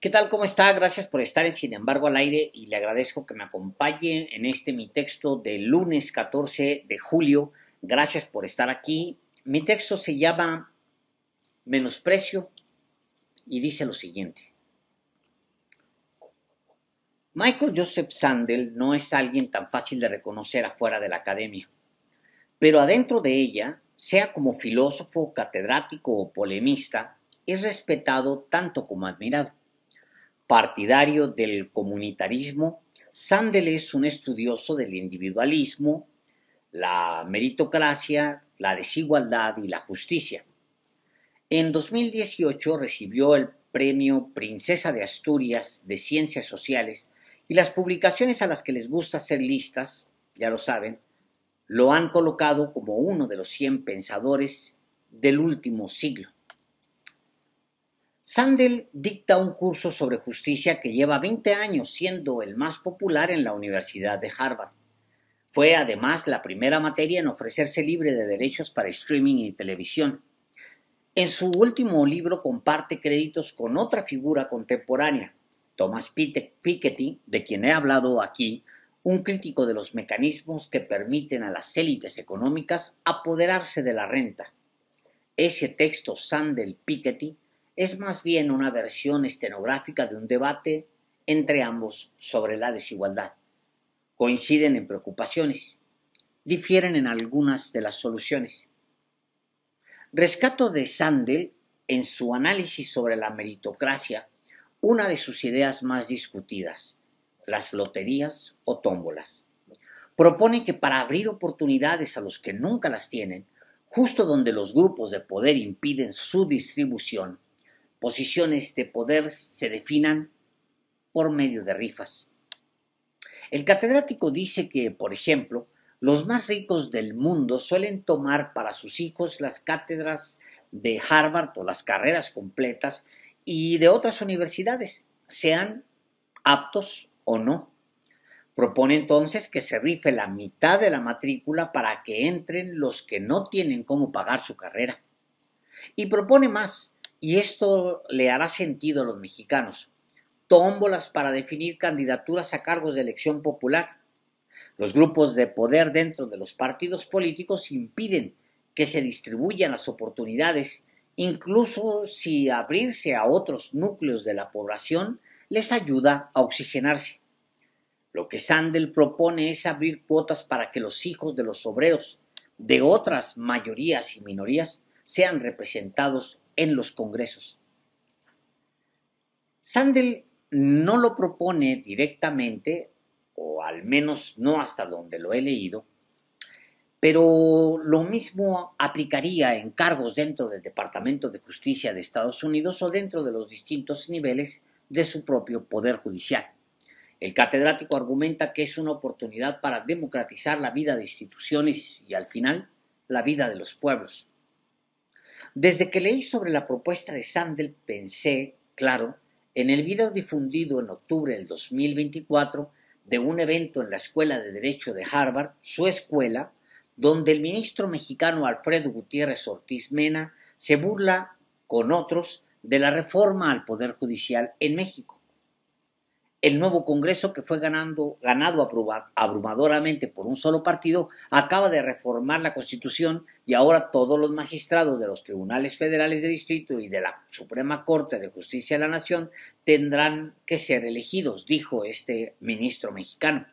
¿Qué tal? ¿Cómo está? Gracias por estar en Sin embargo al aire y le agradezco que me acompañe en mi texto del lunes 14 de julio. Gracias por estar aquí. Mi texto se llama Menosprecio y dice lo siguiente. Michael Joseph Sandel no es alguien tan fácil de reconocer afuera de la academia, pero adentro de ella, sea como filósofo, catedrático o polemista, es respetado tanto como admirado. Partidario del comunitarismo, Sandel es un estudioso del individualismo, la meritocracia, la desigualdad y la justicia. En 2018 recibió el premio Princesa de Asturias de Ciencias Sociales y las publicaciones a las que les gusta hacer listas, ya lo saben, lo han colocado como uno de los 100 pensadores del último siglo. Sandel dicta un curso sobre justicia que lleva 20 años siendo el más popular en la Universidad de Harvard. Fue además la primera materia en ofrecerse libre de derechos para streaming y televisión. En su último libro comparte créditos con otra figura contemporánea, Thomas Piketty, de quien he hablado aquí, un crítico de los mecanismos que permiten a las élites económicas apoderarse de la renta. Ese texto Sandel-Piketty es más bien una versión estenográfica de un debate entre ambos sobre la desigualdad. Coinciden en preocupaciones, difieren en algunas de las soluciones. Rescato de Sandel, en su análisis sobre la meritocracia, una de sus ideas más discutidas, las loterías o tómbolas. Propone que para abrir oportunidades a los que nunca las tienen, justo donde los grupos de poder impiden su distribución, posiciones de poder se definan por medio de rifas. El catedrático dice que, por ejemplo, los más ricos del mundo suelen tomar para sus hijos las cátedras de Harvard o las carreras completas y de otras universidades, sean aptos o no. Propone entonces que se rife la mitad de la matrícula para que entren los que no tienen cómo pagar su carrera. Y propone más, y esto le hará sentido a los mexicanos, tómbolas para definir candidaturas a cargos de elección popular. Los grupos de poder dentro de los partidos políticos impiden que se distribuyan las oportunidades, incluso si abrirse a otros núcleos de la población les ayuda a oxigenarse. Lo que Sandel propone es abrir cuotas para que los hijos de los obreros de otras mayorías y minorías sean representados en los congresos. Sandel no lo propone directamente, o al menos no hasta donde lo he leído, pero lo mismo aplicaría en cargos dentro del Departamento de Justicia de Estados Unidos o dentro de los distintos niveles de su propio poder judicial. El catedrático argumenta que es una oportunidad para democratizar la vida de instituciones y, al final, la vida de los pueblos. Desde que leí sobre la propuesta de Sandel pensé, claro, en el video difundido en octubre del 2024 de un evento en la Escuela de Derecho de Harvard, su escuela, donde el ministro mexicano Alfredo Gutiérrez Ortiz Mena se burla con otros de la reforma al Poder Judicial en México. El nuevo Congreso, que fue ganado abrumadoramente por un solo partido, acaba de reformar la Constitución y ahora todos los magistrados de los tribunales federales de distrito y de la Suprema Corte de Justicia de la Nación tendrán que ser elegidos, dijo este ministro mexicano.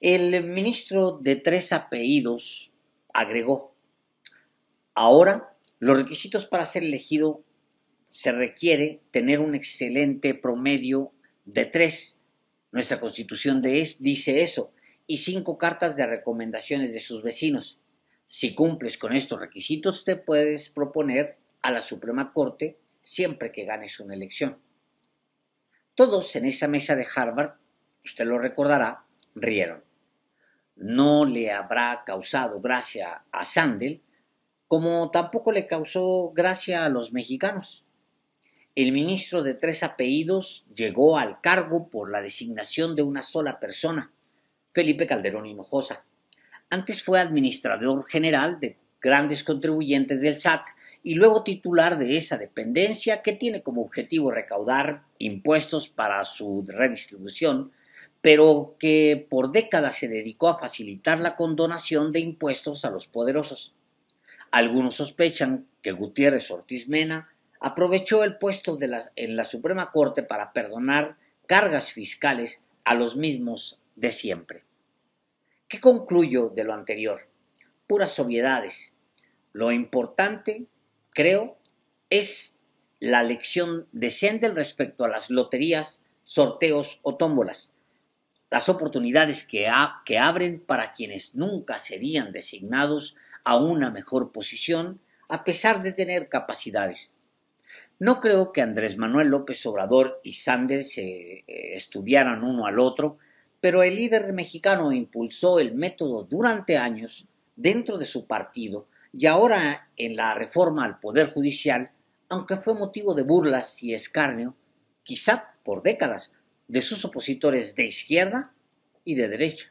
El ministro de 3 apellidos agregó: ahora los requisitos para ser elegido se requiere tener un excelente promedio de 3. Nuestra Constitución dice eso, y 5 cartas de recomendaciones de sus vecinos. Si cumples con estos requisitos, te puedes proponer a la Suprema Corte siempre que ganes una elección. Todos en esa mesa de Harvard, usted lo recordará, rieron. No le habrá causado gracia a Sandel, como tampoco le causó gracia a los mexicanos. El ministro de 3 apellidos llegó al cargo por la designación de una sola persona, Felipe Calderón Hinojosa. Antes fue administrador general de grandes contribuyentes del SAT y luego titular de esa dependencia que tiene como objetivo recaudar impuestos para su redistribución, pero que por décadas se dedicó a facilitar la condonación de impuestos a los poderosos. Algunos sospechan que Gutiérrez Ortiz Mena aprovechó el puesto en la Suprema Corte para perdonar cargas fiscales a los mismos de siempre. ¿Qué concluyo de lo anterior? Puras obviedades. Lo importante, creo, es la lección de Sendel respecto a las loterías, sorteos o tómbolas. Las oportunidades que abren para quienes nunca serían designados a una mejor posición a pesar de tener capacidades. No creo que Andrés Manuel López Obrador y Sanders se estudiaran uno al otro, pero el líder mexicano impulsó el método durante años dentro de su partido y ahora en la reforma al Poder Judicial, aunque fue motivo de burlas y escarnio, quizá por décadas, de sus opositores de izquierda y de derecha.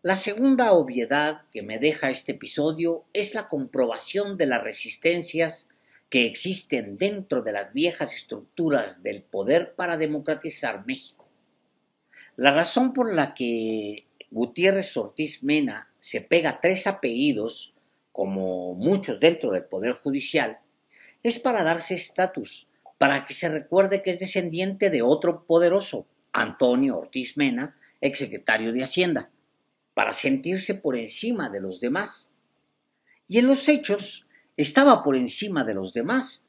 La segunda obviedad que me deja este episodio es la comprobación de las resistencias que existen dentro de las viejas estructuras del poder para democratizar México. La razón por la que Gutiérrez Ortiz Mena se pega 3 apellidos, como muchos dentro del Poder Judicial, es para darse estatus, para que se recuerde que es descendiente de otro poderoso, Antonio Ortiz Mena, exsecretario de Hacienda, para sentirse por encima de los demás. Y en los hechos estaba por encima de los demás.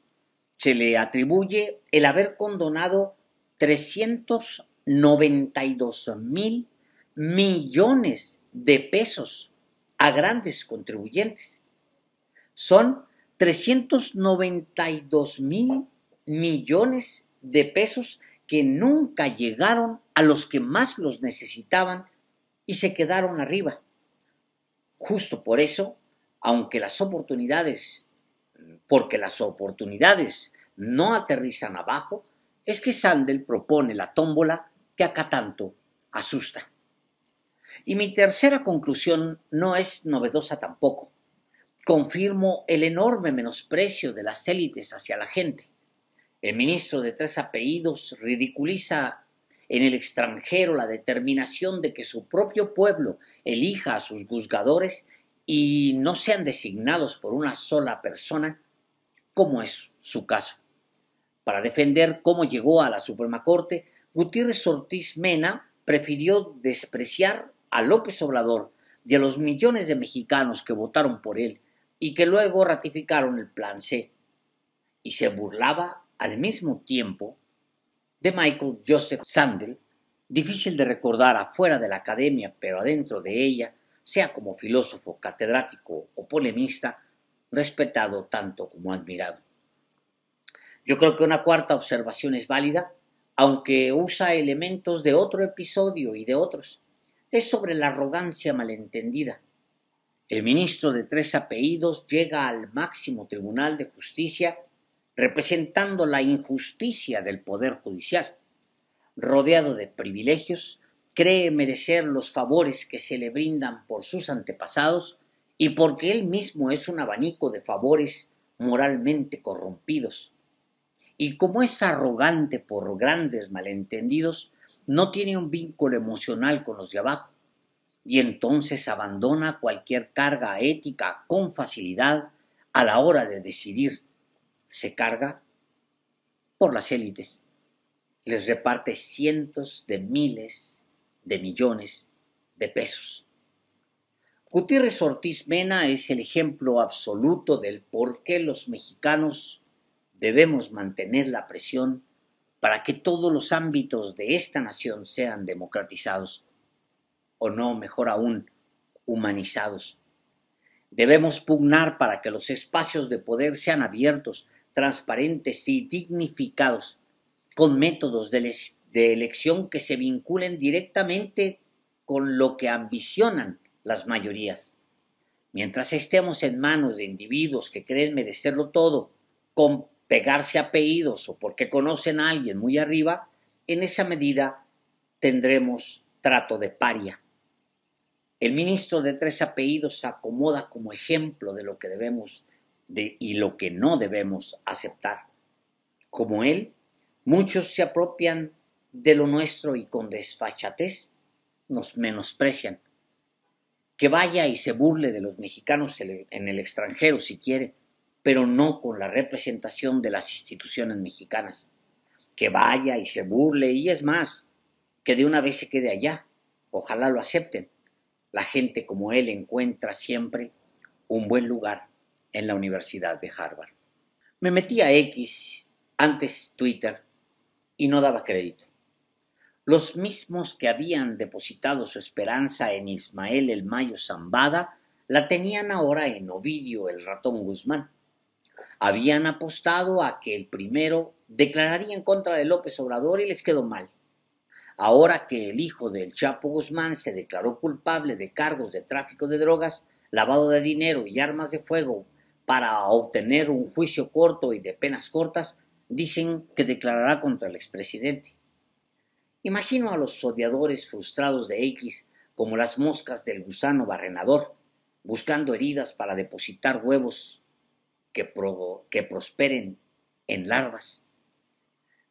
Se le atribuye el haber condonado 392,000 millones de pesos a grandes contribuyentes. Son 392,000 millones de pesos que nunca llegaron a los que más los necesitaban y se quedaron arriba. Justo por eso, porque las oportunidades no aterrizan abajo, es que Sandel propone la tómbola que acá tanto asusta. Y mi tercera conclusión no es novedosa tampoco. Confirmo el enorme menosprecio de las élites hacia la gente. El ministro de 3 apellidos ridiculiza en el extranjero la determinación de que su propio pueblo elija a sus juzgadores y no sean designados por una sola persona, como es su caso. Para defender cómo llegó a la Suprema Corte, Gutiérrez Ortiz Mena prefirió despreciar a López Obrador y a los millones de mexicanos que votaron por él y que luego ratificaron el Plan C, y se burlaba al mismo tiempo de Michael Joseph Sandel, difícil de recordar afuera de la academia, pero adentro de ella, sea como filósofo, catedrático o polemista, respetado tanto como admirado. Yo creo que una cuarta observación es válida, aunque usa elementos de otro episodio y de otros. Es sobre la arrogancia malentendida. El ministro de 3 apellidos llega al máximo tribunal de justicia representando la injusticia del Poder Judicial. Rodeado de privilegios, cree merecer los favores que se le brindan por sus antepasados y porque él mismo es un abanico de favores moralmente corrompidos. Y como es arrogante por grandes malentendidos, no tiene un vínculo emocional con los de abajo, y entonces abandona cualquier carga ética con facilidad a la hora de decidir. Se carga por las élites, les reparte cientos de miles de millones de pesos. Gutiérrez Ortiz Mena es el ejemplo absoluto del por qué los mexicanos debemos mantener la presión para que todos los ámbitos de esta nación sean democratizados, o no, mejor aún, humanizados. Debemos pugnar para que los espacios de poder sean abiertos, transparentes y dignificados, con métodos de elección que se vinculen directamente con lo que ambicionan las mayorías. Mientras estemos en manos de individuos que creen merecerlo todo, con pegarse apellidos o porque conocen a alguien muy arriba, en esa medida tendremos trato de paria. El ministro de 3 apellidos se acomoda como ejemplo de lo que debemos y lo que no debemos aceptar. Como él, muchos se apropian de lo nuestro y con desfachatez nos menosprecian. Que vaya y se burle de los mexicanos en el extranjero si quiere, pero no con la representación de las instituciones mexicanas. Que vaya y se burle, y es más, que de una vez se quede allá. Ojalá lo acepten. La gente como él encuentra siempre un buen lugar en la Universidad de Harvard. Me metí a X, antes Twitter, y no daba crédito. Los mismos que habían depositado su esperanza en Ismael el Mayo Zambada la tenían ahora en Ovidio el Ratón Guzmán. Habían apostado a que el primero declararía en contra de López Obrador y les quedó mal. Ahora que el hijo del Chapo Guzmán se declaró culpable de cargos de tráfico de drogas, lavado de dinero y armas de fuego para obtener un juicio corto y de penas cortas, dicen que declarará contra el expresidente. Imagino a los odiadores frustrados de X como las moscas del gusano barrenador, buscando heridas para depositar huevos que prosperen en larvas.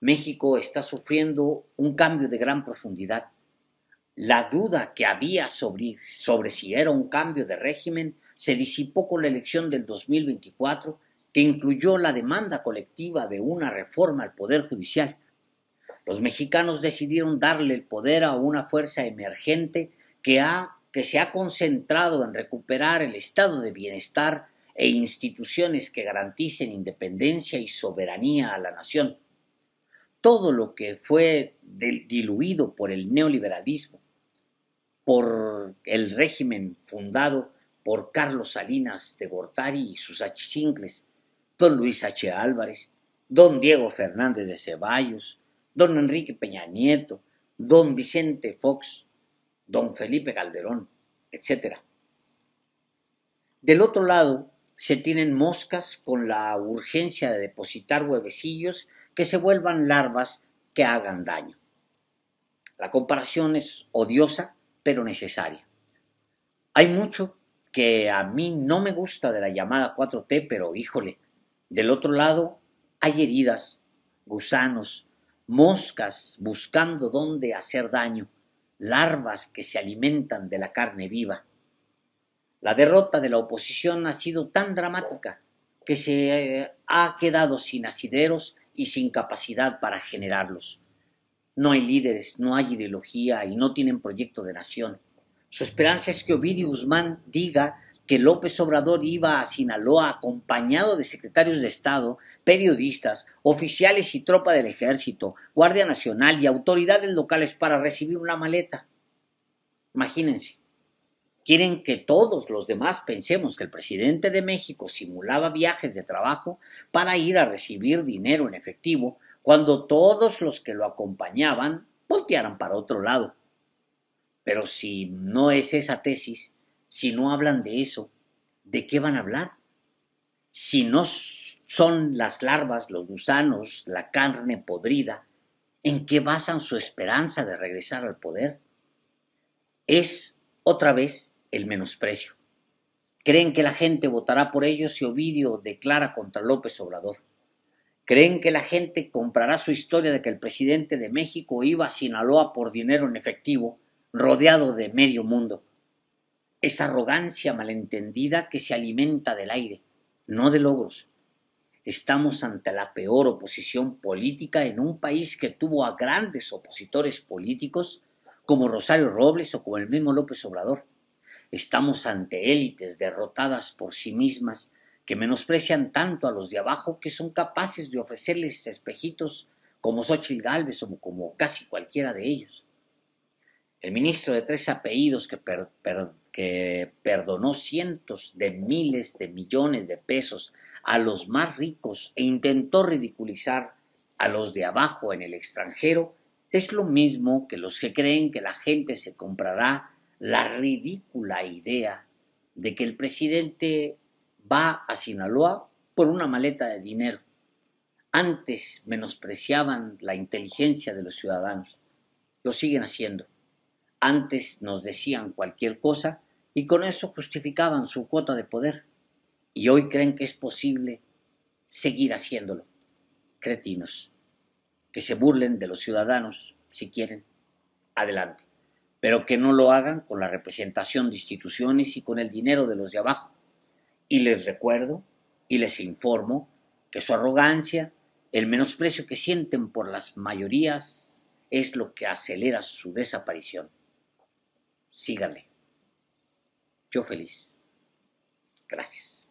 México está sufriendo un cambio de gran profundidad. La duda que había sobre si era un cambio de régimen se disipó con la elección del 2024, que incluyó la demanda colectiva de una reforma al Poder Judicial. Los mexicanos decidieron darle el poder a una fuerza emergente que se ha concentrado en recuperar el estado de bienestar e instituciones que garanticen independencia y soberanía a la nación. Todo lo que fue diluido por el neoliberalismo, por el régimen fundado por Carlos Salinas de Gortari y sus achichincles, don Luis H. Álvarez, don Diego Fernández de Ceballos, don Enrique Peña Nieto, don Vicente Fox, don Felipe Calderón, etc. Del otro lado, se tienen moscas con la urgencia de depositar huevecillos que se vuelvan larvas que hagan daño. La comparación es odiosa, pero necesaria. Hay mucho que a mí no me gusta de la llamada 4T, pero híjole, del otro lado hay heridas, gusanos, moscas buscando dónde hacer daño, larvas que se alimentan de la carne viva. La derrota de la oposición ha sido tan dramática que se ha quedado sin asideros y sin capacidad para generarlos. No hay líderes, no hay ideología y no tienen proyecto de nación. Su esperanza es que Ovidio Guzmán diga que López Obrador iba a Sinaloa acompañado de secretarios de Estado, periodistas, oficiales y tropa del ejército, Guardia Nacional y autoridades locales para recibir una maleta. Imagínense. Quieren que todos los demás pensemos que el presidente de México simulaba viajes de trabajo para ir a recibir dinero en efectivo, cuando todos los que lo acompañaban voltearan para otro lado. Pero si no es esa tesis, si no hablan de eso, ¿de qué van a hablar? Si no son las larvas, los gusanos, la carne podrida, ¿en qué basan su esperanza de regresar al poder? Es, otra vez, el menosprecio. Creen que la gente votará por ellos si Ovidio declara contra López Obrador. Creen que la gente comprará su historia de que el presidente de México iba a Sinaloa por dinero en efectivo, rodeado de medio mundo. Es arrogancia malentendida que se alimenta del aire, no de logros. Estamos ante la peor oposición política en un país que tuvo a grandes opositores políticos como Rosario Robles o como el mismo López Obrador. Estamos ante élites derrotadas por sí mismas que menosprecian tanto a los de abajo que son capaces de ofrecerles espejitos como Xóchitl Gálvez o como casi cualquiera de ellos. El ministro de 3 apellidos que perdonó cientos de miles de millones de pesos a los más ricos e intentó ridiculizar a los de abajo en el extranjero es lo mismo que los que creen que la gente se comprará la ridícula idea de que el presidente va a Sinaloa por una maleta de dinero. Antes menospreciaban la inteligencia de los ciudadanos. Lo siguen haciendo. Antes nos decían cualquier cosa y con eso justificaban su cuota de poder. y hoy creen que es posible seguir haciéndolo. Cretinos. Que se burlen de los ciudadanos, si quieren, adelante, pero que no lo hagan con la representación de instituciones y con el dinero de los de abajo. Y les recuerdo y les informo que su arrogancia, el menosprecio que sienten por las mayorías, es lo que acelera su desaparición. Síganle. Yo feliz. Gracias.